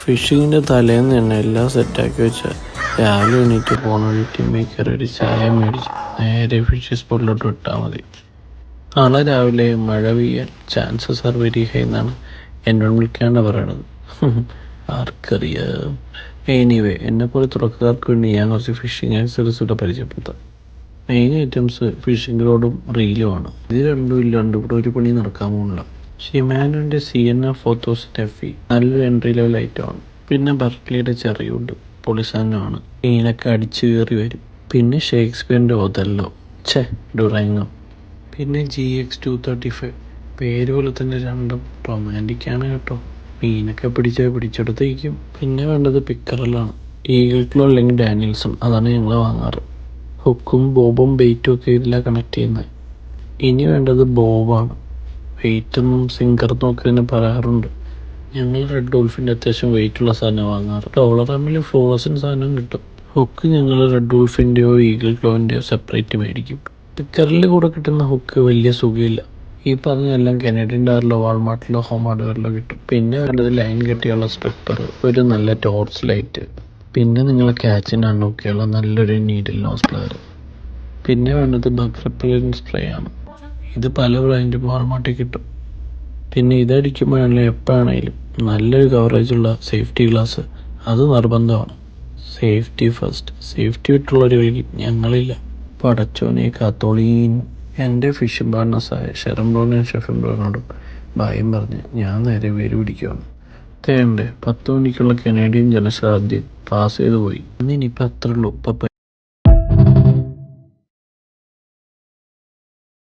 ഫിഷിങ്ങിൻ്റെ തലേന്ന് തന്നെ എല്ലാം സെറ്റാക്കി വെച്ചാൽ രാവിലെ എണീറ്റ് പോണ വഴി ടിമ്മി കയറി ഒരു ചായ മേടിച്ച് നേരെ ഫിഷ് സ്പോട്ടിലോട്ട് വിട്ടാൽ മതി. നാളെ രാവിലെ മഴ പെയ്യാൻ ചാൻസസ് ആർ വെരി ഹൈ എന്നാണ് എന്നോട് വിളിക്കാണ്ട് പറയണത്. ആർക്കറിയാം. എനിവേ, എന്നെപ്പോലെ തുടക്കക്കാർക്ക് വേണ്ടി ഞാൻ കുറച്ച് ഫിഷിങ് ആക്സസറീസ് ഇവിടെ പരിചയപ്പെടുത്താം. മെയിൻ ഐറ്റംസ് ഫിഷിംഗ് റോഡും റീലുമാണ്. ഇത് രണ്ടും ഇല്ലാണ്ട് ഇവിടെ ഒരു പണി നടക്കാൻ പോകുന്നില്ല. ഷിമാനോൻ്റെ CNF 4000 FE നല്ലൊരു എൻട്രി ലെവൽ ഐറ്റമാണ്. പിന്നെ ബർക്ക്ലിയുടെ ചെറിയുണ്ട്, പൊളി സാധനമാണ്. മീനൊക്കെ അടിച്ചു കയറി വരും. പിന്നെ ഷേക്സ്പിയറിൻ്റെ ഒതല്ലോ, ഡുറാങ്ങോ. പിന്നെ GX235 പേര് പോലെ തന്നെ രണ്ടും റൊമാൻറ്റിക്കാണ് കേട്ടോ. മീനൊക്കെ പിടിച്ചെടുത്തേക്കും. പിന്നെ വേണ്ടത് പിക്കറലാണ്. ഈഗിൾ ക്ലോ അല്ലെങ്കിൽ ഡാനിയൽസൺ, അതാണ് ഞങ്ങൾ വാങ്ങാറ്. ഹുക്കും ബോബും ബെയ്റ്റും ഒക്കെ ഇതിലാണ് കണക്ട് ചെയ്യുന്നത്. ഇനി വേണ്ടത് ബോബാണ്. വെയിറ്റൊന്നും സിങ്കറെന്നും ഒക്കെ ഇതിനെ പറയാറുണ്ട്. ഞങ്ങൾ റെഡ് ഡോൾഫിൻ്റെ അത്യാവശ്യം വെയിറ്റുള്ള സാധനം വാങ്ങാറ്. ഡോളർ എമ്മിൽ ഫ്ലോറസൻ സാധനം കിട്ടും. ഹുക്ക് ഞങ്ങൾ റെഡ് ഡോൾഫിൻ്റെയോ ഈഗിൾ ക്ലോവിൻ്റെയോ സെപ്പറേറ്റ് മേടിക്കും. പിക്കറിൻ്റെ കൂടെ കിട്ടുന്ന ഹുക്ക് വലിയ സുഖമില്ല. ഈ പറഞ്ഞെല്ലാം കനേഡിയൻ ഡയറിലോ വാൾമാർട്ടിലോ ഹോം ഹാർഡ്വെയറിലോ കിട്ടും. പിന്നെ വേണ്ടത് ലൈൻ കെട്ടിയുള്ള സ്ട്രിപ്പർ, ഒരു നല്ല ടോർച്ച് ലൈറ്റ്, പിന്നെ നിങ്ങൾ ക്യാച്ചിന് അണ്ണൊക്കെയുള്ള നല്ലൊരു നീഡിൽ നോസ് പ്ലെയർ. പിന്നെ വേണ്ടത് ബഗ് റിപ്പലൻറ്റ് സ്പ്രേ ആണ്. ഇത് പല ബ്രാൻഡും വാൾമാർട്ടിൽ കിട്ടും. പിന്നെ ഇതടിക്കുമ്പോഴാണെങ്കിലും എപ്പോഴാണെങ്കിലും നല്ലൊരു കവറേജുള്ള സേഫ്റ്റി ഗ്ലാസ്, അത് നിർബന്ധമാണ്. Safety first. സേഫ്റ്റി വിട്ടുള്ളൊരു വഴി ഞങ്ങളില്ല. പടച്ചോനെ കാത്തോളീൻ. എൻ്റെ ഫിഷിംഗ് പാർട്ട്നേഴ്സായ ഷെറംബ്രോനും ഷെഫിംബ്രോനോടും ഭയം പറഞ്ഞ് ഞാൻ നേരെ വേര് പിടിക്കുകയാണ്. തേണ്ടേ 10 മണിക്കുള്ള കനേഡിയൻ ജനശതാബ്ദി പാസ് ചെയ്ത് പോയി. ഇന്നിനിപ്പോൾ അത്രേ ഉള്ളൂ.